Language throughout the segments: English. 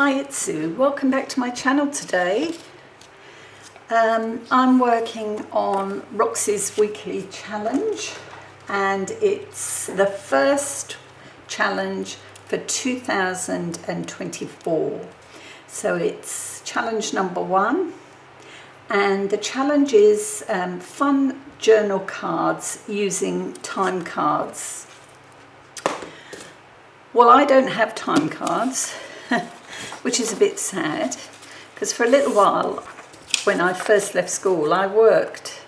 Hi, it's Sue. Welcome back to my channel today. I'm working on Roxy's weekly challenge, and it's the first challenge for 2024. So it's challenge number 1, and the challenge is fun journal cards using time cards. Well, I don't have time cards, which is a bit sad, because for a little while, when I first left school, I worked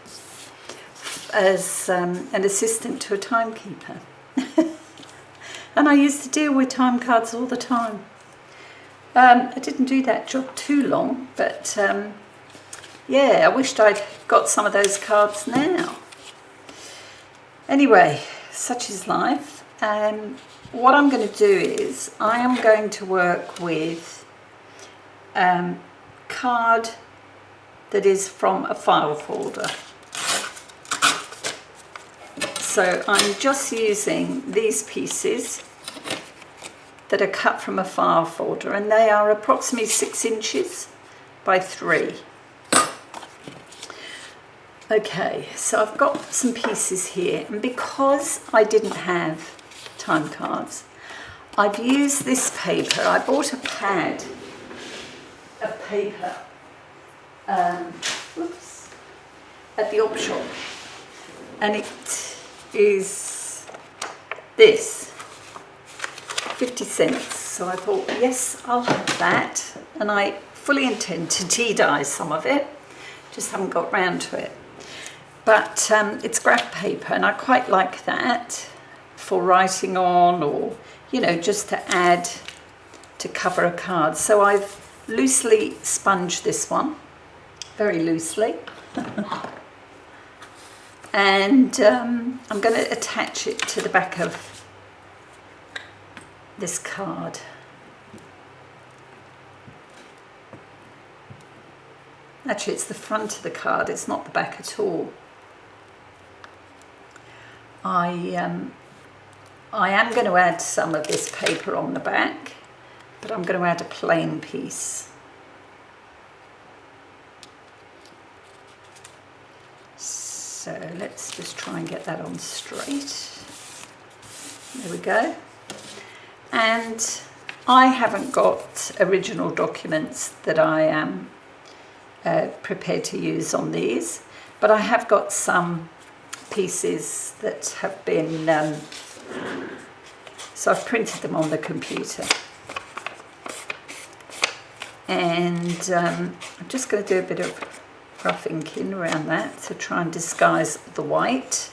as an assistant to a timekeeper. And I used to deal with time cards all the time. I didn't do that job too long, but yeah, I wished I'd got some of those cards now. Anyway, such is life. What I'm going to do is I am going to work with card that is from a file folder. So I'm just using these pieces that are cut from a file folder, and they are approximately 6 inches by 3. Okay, so I've got some pieces here, and because I didn't have time cards, I've used this paper. I bought a pad of paper at the op shop, and it is this, 50 cents. So I thought, yes, I'll have that, and I fully intend to tea dye some of it, just haven't got round to it. But it's graph paper, and I quite like that for writing on, or you know, just to add to cover a card. So I've loosely sponged this one, very loosely, and I'm going to attach it to the back of this card. Actually, it's the front of the card, it's not the back at all. I am going to add some of this paper on the back, but I'm going to add a plain piece. So let's just try and get that on straight. There we go. And I haven't got original documents that I am prepared to use on these, but I have got some pieces that have been so I've printed them on the computer, and I'm just going to do a bit of rough inking around that to try and disguise the white.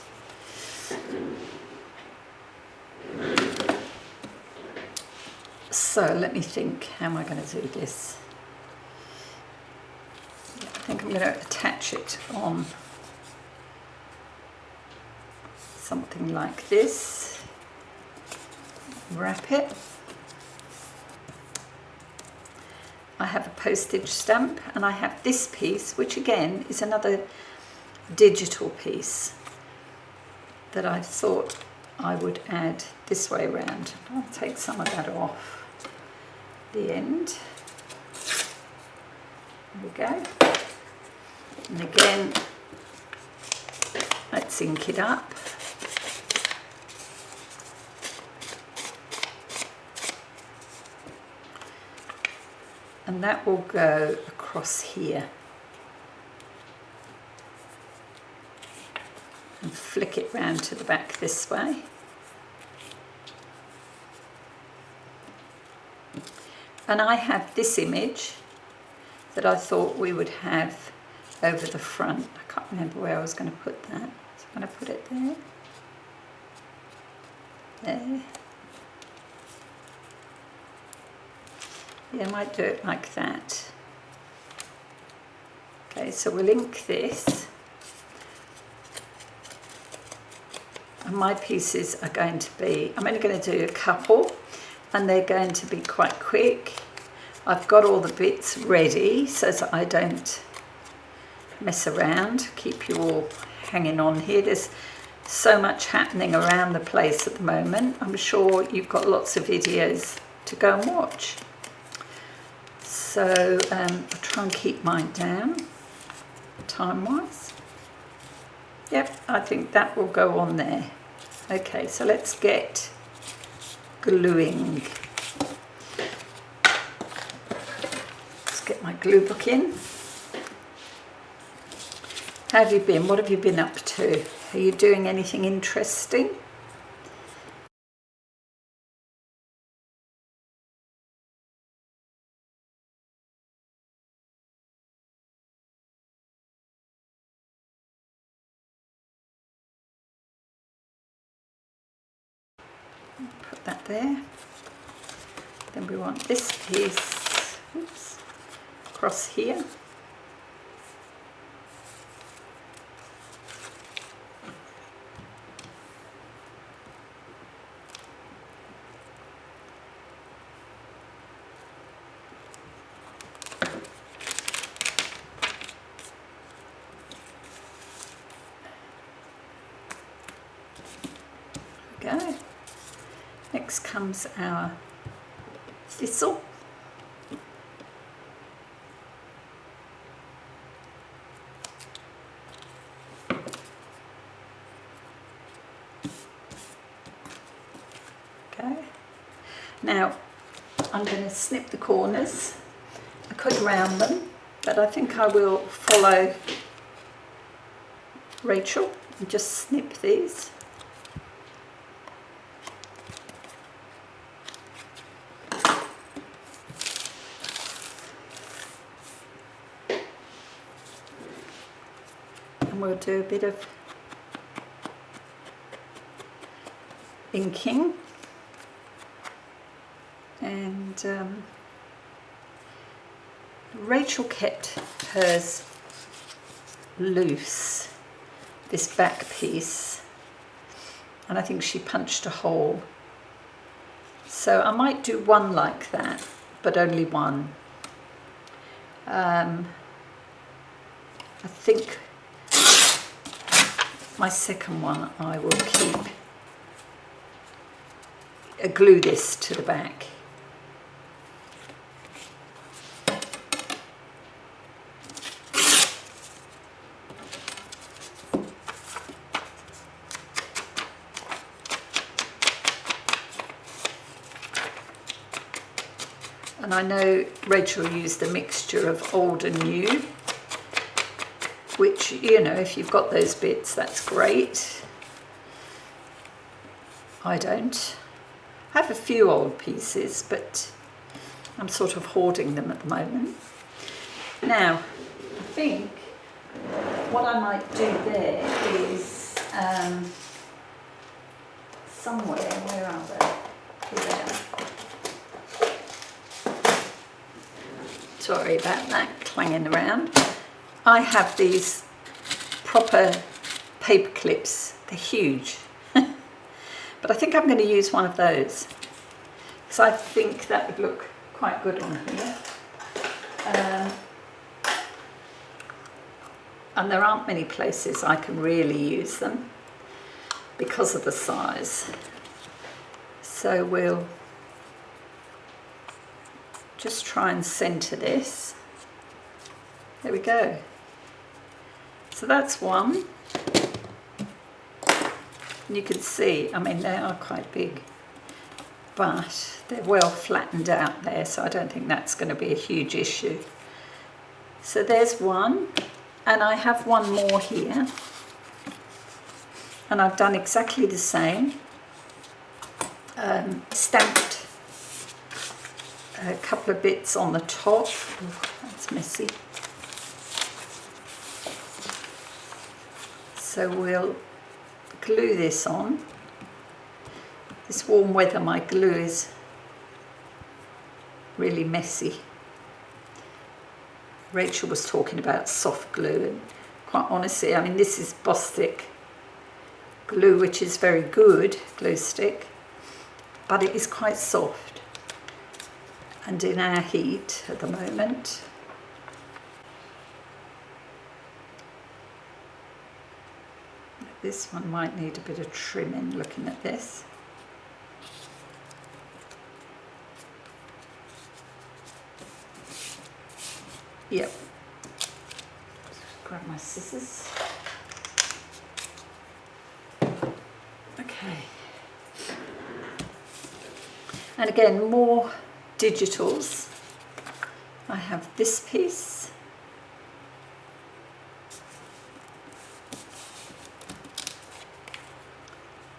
So let me think, how am I going to do this? I think I'm going to attach it on something like this. Wrap it. I have a postage stamp, and I have this piece, which again is another digital piece that I thought I would add this way around. I'll take some of that off the end. There we go. And again, let's ink it up. And that will go across here and flick it round to the back this way. And I have this image that I thought we would have over the front. I can't remember where I was going to put that. So I'm going to put it there. There. Yeah, I might do it like that. Okay, so we'll ink this. And my pieces are going to be, I'm only going to do a couple, and they're going to be quite quick. I've got all the bits ready so that I don't mess around, keep you all hanging on here. There's so much happening around the place at the moment. I'm sure you've got lots of videos to go and watch. So I'll try and keep mine down time-wise. Yep, I think that will go on there. Okay, so let's get gluing. Let's get my glue book in. How have you been? What have you been up to? Are you doing anything interesting? Put that there. Then we want this piece, oops, across here. There we go. Next comes our thistle. Okay. Now I'm going to snip the corners. I could round them, but I think I will follow Rachel and just snip these. And we'll do a bit of inking, and Rachel kept hers loose, this back piece, and I think she punched a hole, so I might do one like that, but only one. I think my second one I will keep, glue this to the back. And I know Rachel used a mixture of old and new, which, you know, if you've got those bits, that's great. I don't. I have a few old pieces, but I'm sort of hoarding them at the moment. Now, I think what I might do there is somewhere, where are they? Here they are. Sorry about that clanging around. I have these proper paper clips. They're huge. But I think I'm going to use one of those, because I think that would look quite good on here. And there aren't many places I can really use them because of the size. So we'll just try and centre this. There we go. So that's one. And you can see, I mean, they are quite big, but they're well flattened out there, so I don't think that's going to be a huge issue. So there's one, and I have one more here, and I've done exactly the same. Stamped a couple of bits on the top. Oh, that's messy. So we'll glue this on. This warm weather, my glue is really messy. Rachel was talking about soft glue, and quite honestly, I mean, this is Bostik glue, which is very good glue stick, but it is quite soft, and in our heat at the moment, this one might need a bit of trimming looking at this. Yep. Grab my scissors. Okay. And again, more digitals. I have this piece.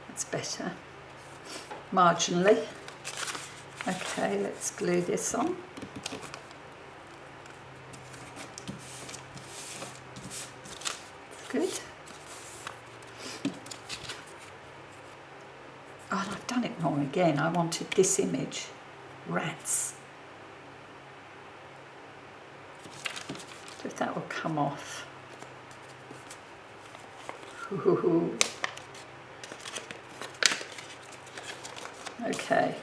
That's better. Marginally. Okay, let's glue this on. Good. Oh, and I've done it wrong again. I wanted this image. Rats. If that will come off. Ooh. Okay.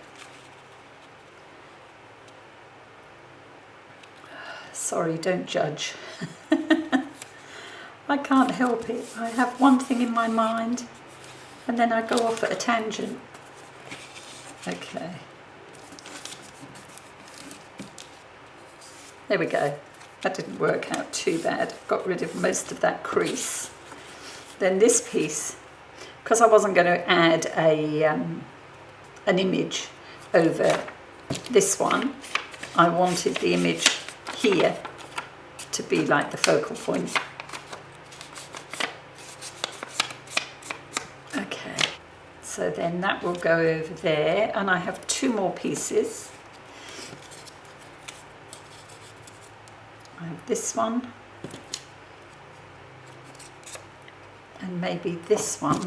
Sorry, don't judge. I can't help it. I have one thing in my mind and then I go off at a tangent. Okay. There we go. That didn't work out too bad. Got rid of most of that crease. Then this piece, because I wasn't going to add an image over this one, I wanted the image here to be like the focal point. Okay, so then that will go over there, and I have two more pieces. I have this one, and maybe this one.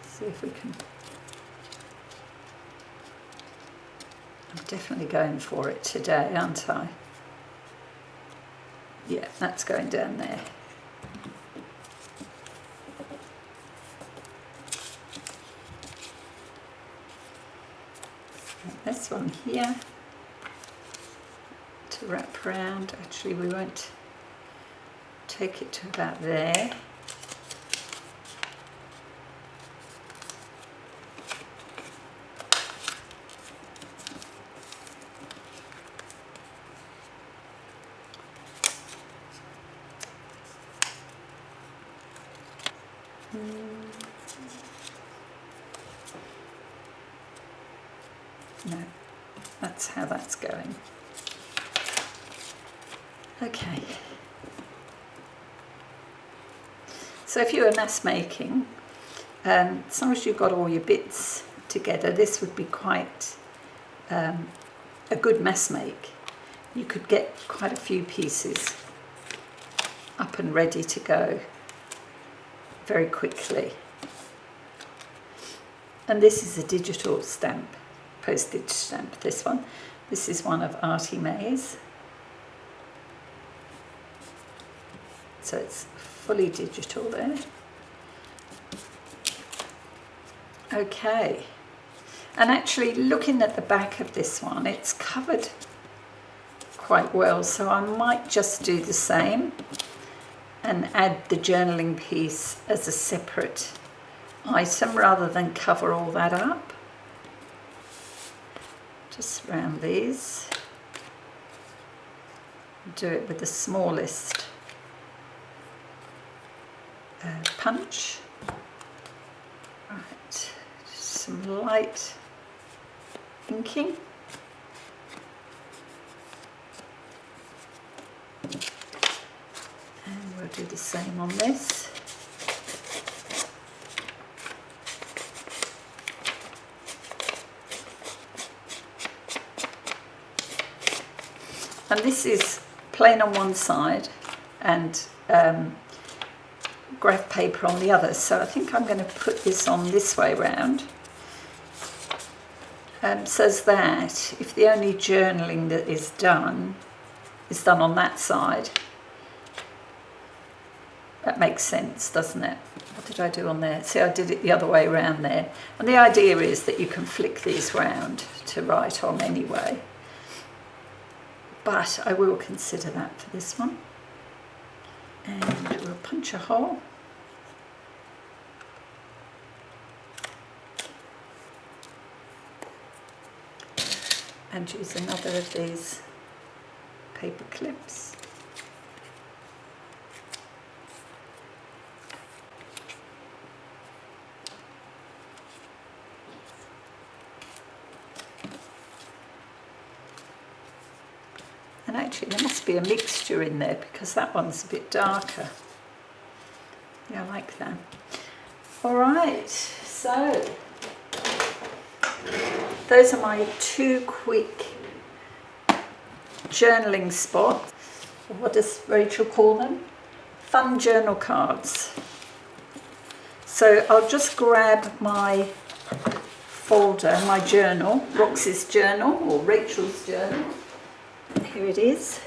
See if we can. I'm definitely going for it today, aren't I? Yeah, that's going down there. This one here to wrap around. Actually, we won't take it to about there. No, that's how that's going. Okay. So if you were mass making, as long as you've got all your bits together, this would be quite a good mass make. You could get quite a few pieces up and ready to go very quickly. And this is a digital stamp, postage stamp, this one. This is one of Artie May's. So it's fully digital there. Okay. And actually looking at the back of this one, it's covered quite well, so I might just do the same and add the journaling piece as a separate item rather than cover all that up. Just round these. Do it with the smallest punch. Right, just some light inking. And we'll do the same on this. And this is plain on one side and graph paper on the other. So I think I'm going to put this on this way round. So that if the only journaling that is done on that side, that makes sense, doesn't it? What did I do on there? See, I did it the other way around there. And the idea is that you can flick these round to write on anyway. But I will consider that for this one. And we'll punch a hole. and use another of these paper clips. And actually there must be a mixture in there because that one's a bit darker. Yeah, I like that. All right, so those are my 2 quick journaling spots. What does Rachel call them? Fun journal cards. So I'll just grab my folder, my journal, Roxy's journal or Rachel's journal. Here it is.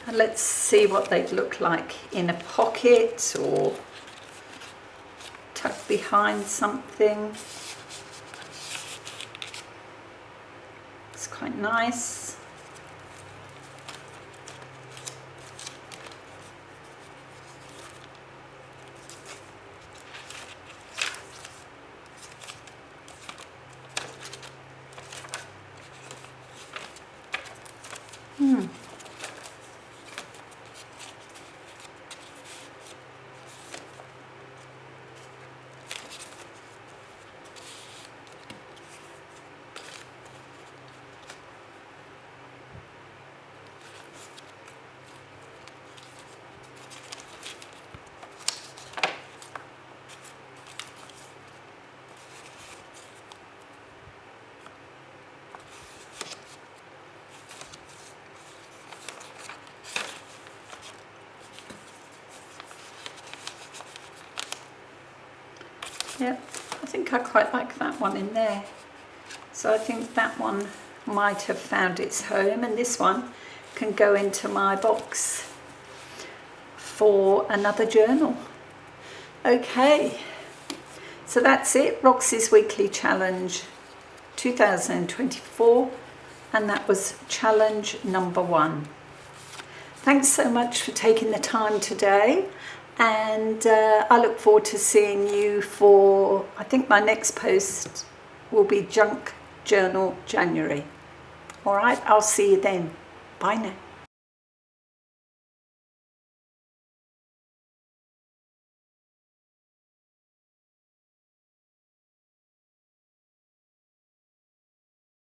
And let's see what they'd look like in a pocket or tucked behind something. It's quite nice. Yeah, I think I quite like that one in there. So I think that one might have found its home, and this one can go into my box for another journal. Okay, so that's it, Roxy's Weekly Challenge 2024, and that was challenge number 1. Thanks so much for taking the time today. And I look forward to seeing you for, I think my next post will be Junk Journal January. All right, I'll see you then. Bye now.